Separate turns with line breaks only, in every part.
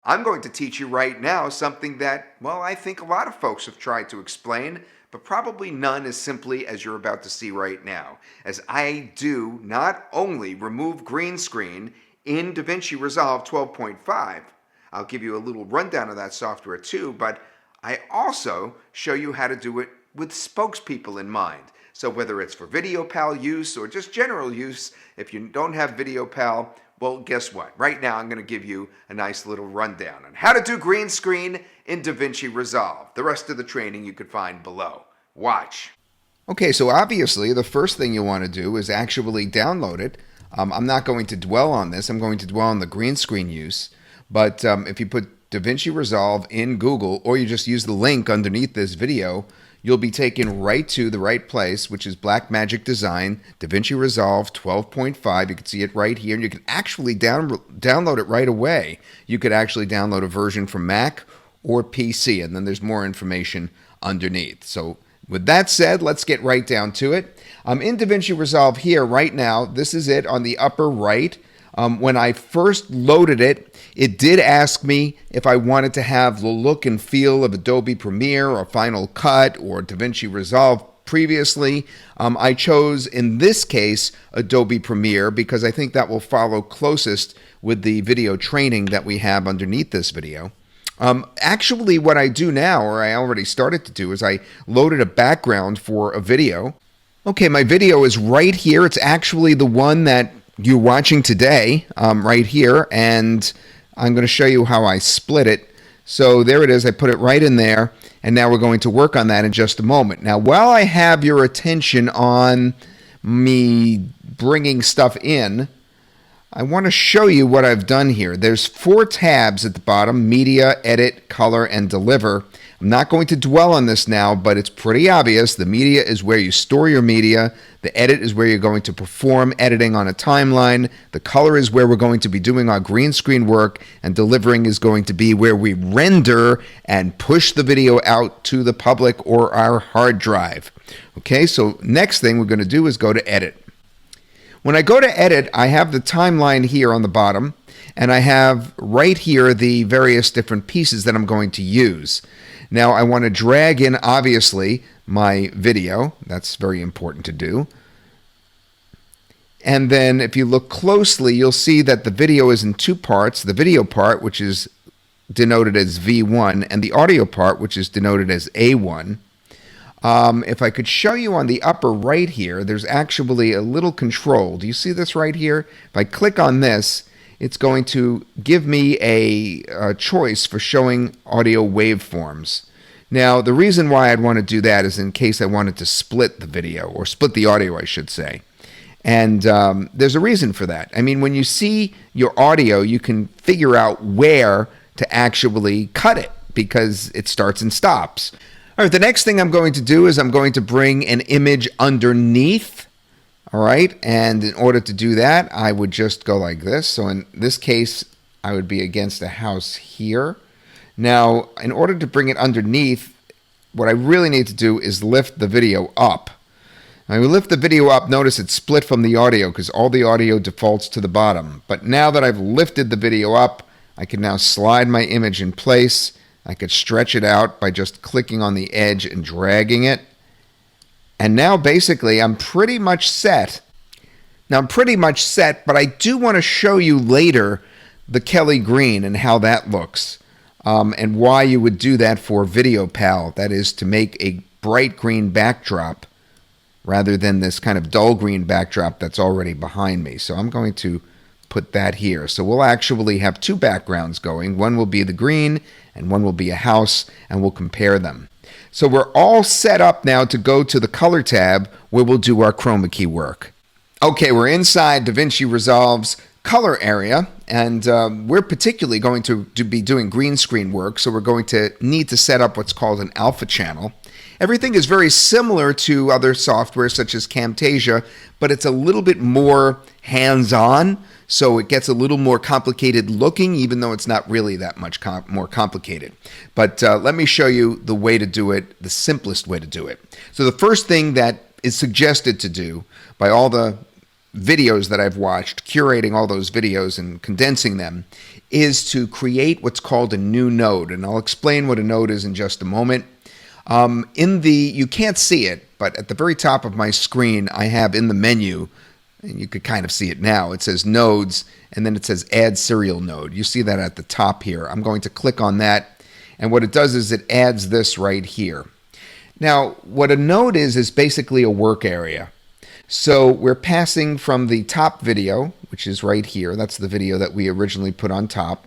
I'm going to teach you right now something that, well, I think a lot of folks have tried to explain, but probably none as simply as you're about to see right now, as I do not only remove green screen in DaVinci Resolve 12.5, I'll give you a little rundown of that software too, but I also show you how to do it with spokespeople in mind. So whether it's for VideoPal use or just general use, if you don't have VideoPal, well, guess what? Right now, I'm going to give you a nice little rundown on how to do green screen in DaVinci Resolve. The rest of the training you could find below. Watch. Okay, so obviously, the first thing you want to do is actually download it. I'm not going to dwell on this. I'm going to dwell on the green screen use. But if you put DaVinci Resolve in Google, or you just use the link underneath this video, you'll be taken right to the right place, which is Blackmagic Design, DaVinci Resolve 12.5. You can see it right here, and you can actually download it right away. You could actually download a version from Mac or PC, and then there's more information underneath. So with that said, let's get right down to it. I'm in DaVinci Resolve here right now. This is it on the upper right. When I first loaded it, it did ask me if I wanted to have the look and feel of Adobe Premiere or Final Cut or DaVinci Resolve previously. I chose, in this case, Adobe Premiere because I think that will follow closest with the video training that we have underneath this video. Actually, what I do now, or I already started to do, is I loaded a background for a video. Okay, my video is right here. It's actually the one that you're watching today, right here, and I'm going to show you how I split it. So there it is. I put it right in there, and now we're going to work on that in just a moment. Now, while I have your attention on me bringing stuff in, I want to show you what I've done here. There's 4 tabs at the bottom: Media, Edit, Color, and Deliver. I'm not going to dwell on this now, but it's pretty obvious. The media is where you store your media. The edit is where you're going to perform editing on a timeline. The color is where we're going to be doing our green screen work, and delivering is going to be where we render and push the video out to the public or our hard drive. Okay, so next thing we're going to do is go to edit. When I go to edit, I have the timeline here on the bottom, and I have right here the various different pieces that I'm going to use. Now, I want to drag in, obviously, my video. That's very important to do. And then if you look closely, you'll see that the video is in 2 parts. The video part, which is denoted as V1, and the audio part, which is denoted as A1. If I could show you on the upper right here, there's actually a little control. Do you see this right here? If I click on this, it's going to give me a choice for showing audio waveforms. Now, the reason why I'd want to do that is in case I wanted to split the video, or split the audio, I should say. And there's a reason for that. I mean, when you see your audio, you can figure out where to actually cut it, because it starts and stops. All right, the next thing I'm going to do is I'm going to bring an image underneath. All right, and in order to do that, I would just go like this. So in this case, I would be against a house here. Now, in order to bring it underneath, what I really need to do is lift the video up. When we lift the video up, notice it's split from the audio because all the audio defaults to the bottom. But now that I've lifted the video up, I can now slide my image in place. I could stretch it out by just clicking on the edge and dragging it. And now basically I'm pretty much set. Now I'm pretty much set, but I do want to show you later the Kelly green and how that looks, and why you would do that for VideoPal. That is to make a bright green backdrop rather than this kind of dull green backdrop that's already behind me. So I'm going to put that here. So we'll actually have 2 backgrounds going. One will be the green and one will be a house, and we'll compare them. So we're all set up now to go to the color tab where we'll do our chroma key work. Okay, we're inside DaVinci Resolve's color area, and we're particularly going to be doing green screen work, so we're going to need to set up what's called an alpha channel. Everything is very similar to other software such as Camtasia, but it's a little bit more hands-on, so it gets a little more complicated looking, even though it's not really that much more complicated. But let me show you the way to do it, the simplest way to do it. So the first thing that is suggested to do by all the videos that I've watched, curating all those videos and condensing them, is to create what's called a new node. And I'll explain what a node is in just a moment. You can't see it, but at the very top of my screen, I have in the menu, and you could kind of see it now, it says nodes, and then it says add serial node. You see that at the top here. I'm going to click on that, and what it does is it adds this right here. Now, what a node is basically a work area. So we're passing from the top video, which is right here. That's the video that we originally put on top.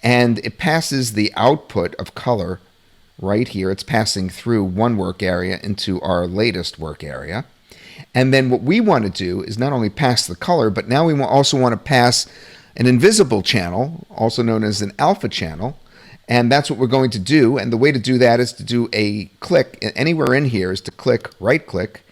And it passes the output of color right here. It's passing through one work area into our latest work area. And then what we want to do is not only pass the color, but now we also want to pass an invisible channel, also known as an alpha channel. And that's what we're going to do. And the way to do that is to do a click. Anywhere in here is to click, right click,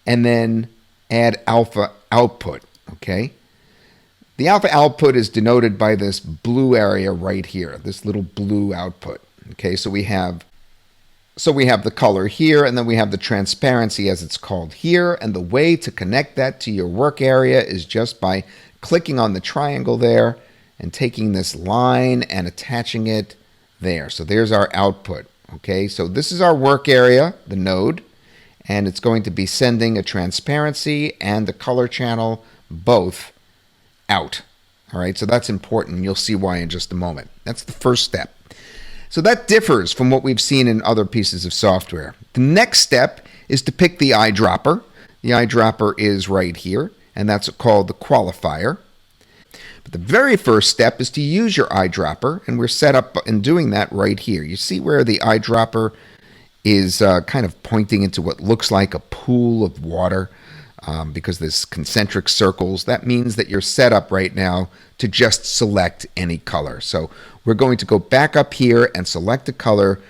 and then add alpha output, okay? The alpha output is denoted by this blue area right here, this little blue output, okay? So we have the color here, and then we have the transparency as it's called here, and the way to connect that to your work area is just by clicking on the triangle there and taking this line and attaching it there. So there's our output, okay? So this is our work area, the node, and it's going to be sending a transparency and the color channel both out. All right, so that's important. You'll see why in just a moment. That's the first step. So that differs from what we've seen in other pieces of software. The next step is to pick the eyedropper. The eyedropper is right here, and that's called the qualifier. But the very first step is to use your eyedropper, and we're set up in doing that right here. You see where the eyedropper is kind of pointing into what looks like a pool of water because there's concentric circles. That means that you're set up right now to just select any color. So we're going to go back up here and select a color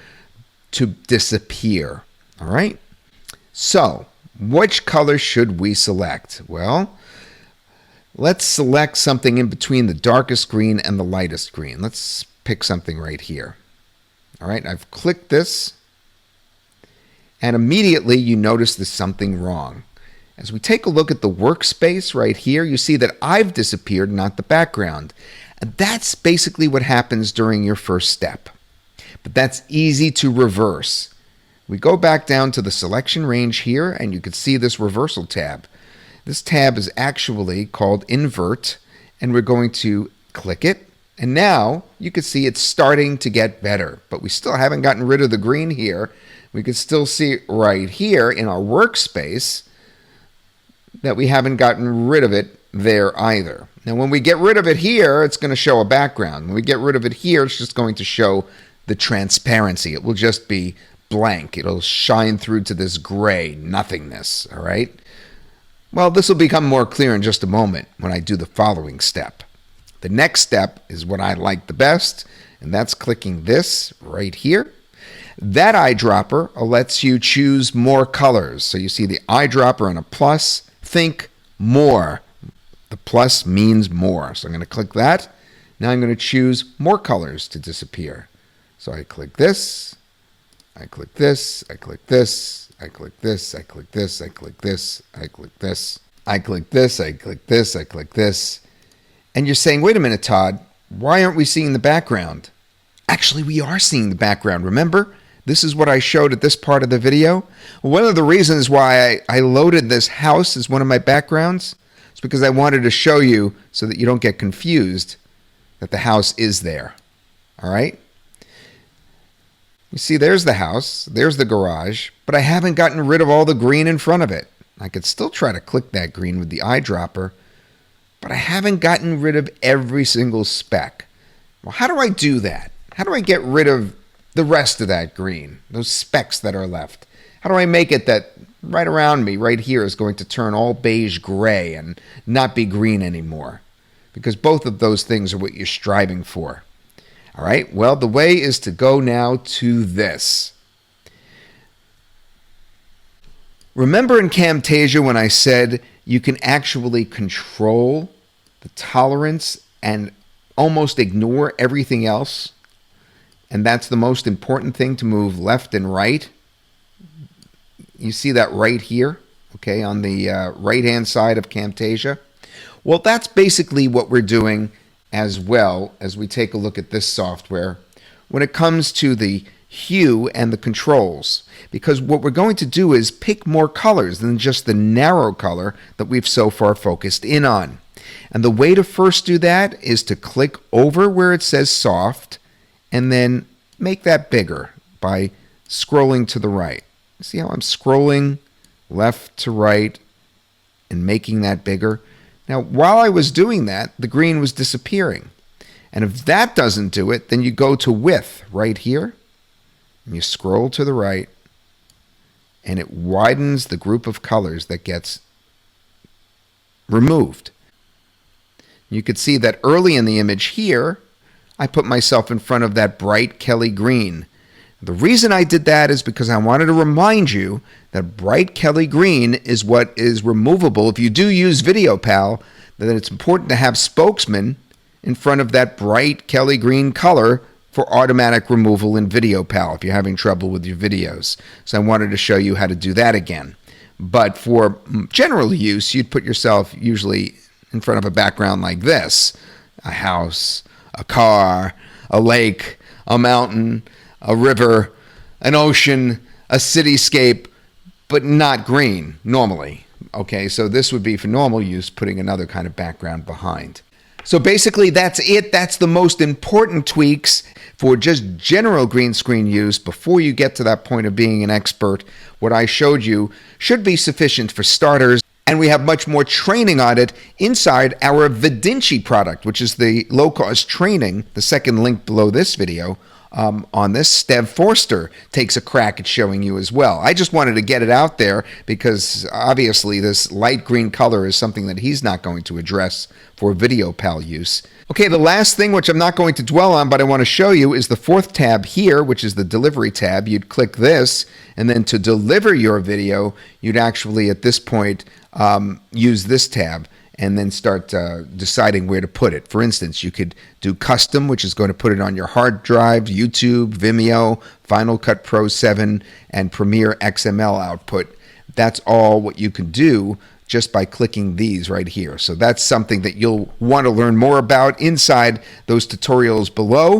to disappear. All right? So which color should we select? Well, let's select something in between the darkest green and the lightest green. Let's pick something right here. All right, I've clicked this. And immediately you notice there's something wrong. As we take a look at the workspace right here, you see that I've disappeared, not the background. And that's basically what happens during your first step. But that's easy to reverse. We go back down to the selection range here, and you can see this reversal tab. This tab is actually called Invert, and we're going to click it. And now you can see it's starting to get better, but we still haven't gotten rid of the green here. We can still see right here in our workspace that we haven't gotten rid of it there either. Now, when we get rid of it here, it's going to show a background. When we get rid of it here, it's just going to show the transparency. It will just be blank. It'll shine through to this gray nothingness, all right? Well, this will become more clear in just a moment when I do the following step. The next step is what I like the best, and that's clicking this right here. That eyedropper lets you choose more colors. So you see the eyedropper and a plus. Think more. The plus means more. So I'm going to click that. Now I'm going to choose more colors to disappear. So I click this. I click this. I click this. I click this. I click this. I click this. I click this. I click this. I click this. I click this. And you're saying, wait a minute, Todd. Why aren't we seeing the background? Actually, we are seeing the background. Remember? This is what I showed at this part of the video. One of the reasons why I loaded this house as one of my backgrounds is because I wanted to show you so that you don't get confused that the house is there. All right? You see, there's the house, there's the garage, but I haven't gotten rid of all the green in front of it. I could still try to click that green with the eyedropper, but I haven't gotten rid of every single speck. Well, how do I do that? How do I get rid of the rest of that green, those specks that are left? How do I make it that right around me, right here, is going to turn all beige gray and not be green anymore? Because both of those things are what you're striving for. All right, well, the way is to go now to this. Remember in Camtasia when I said you can actually control the tolerance and almost ignore everything else? And that's the most important thing, to move left and right. You see that right here, okay, on the right-hand side of Camtasia. Well, that's basically what we're doing as well as we take a look at this software when it comes to the hue and the controls, because what we're going to do is pick more colors than just the narrow color that we've so far focused in on. And the way to first do that is to click over where it says soft and then make that bigger by scrolling to the right. See how I'm scrolling left to right and making that bigger? Now, while I was doing that, the green was disappearing. And if that doesn't do it, then you go to width right here, and you scroll to the right, and it widens the group of colors that gets removed. You could see that early in the image here, I put myself in front of that bright Kelly green. The reason I did that is because I wanted to remind you that bright Kelly green is what is removable. If you do use VideoPal, then it's important to have spokesman in front of that bright Kelly green color for automatic removal in VideoPal if you're having trouble with your videos. So I wanted to show you how to do that again. But for general use, you'd put yourself usually in front of a background like this: a house, a car, a lake, a mountain, a river, an ocean, a cityscape, but not green normally. Okay, so this would be for normal use, putting another kind of background behind. So basically that's it. That's the most important tweaks for just general green screen use before you get to that point of being an expert. What I showed you should be sufficient for starters. And we have much more training on it inside our Vidinci product, which is the low-cost training, the second link below this video, on this. Stev Forster takes a crack at showing you as well. I just wanted to get it out there because obviously this light green color is something that he's not going to address for VideoPal use. Okay, the last thing, which I'm not going to dwell on, but I want to show you, is the fourth tab here, which is the delivery tab. You'd click this, and then to deliver your video, you'd actually at this point use this tab and then start deciding where to put it. For instance, you could do custom, which is going to put it on your hard drive, YouTube, Vimeo, Final Cut Pro 7, and Premiere XML output. That's all what you can do just by clicking these right here. So that's something that you'll want to learn more about inside those tutorials below.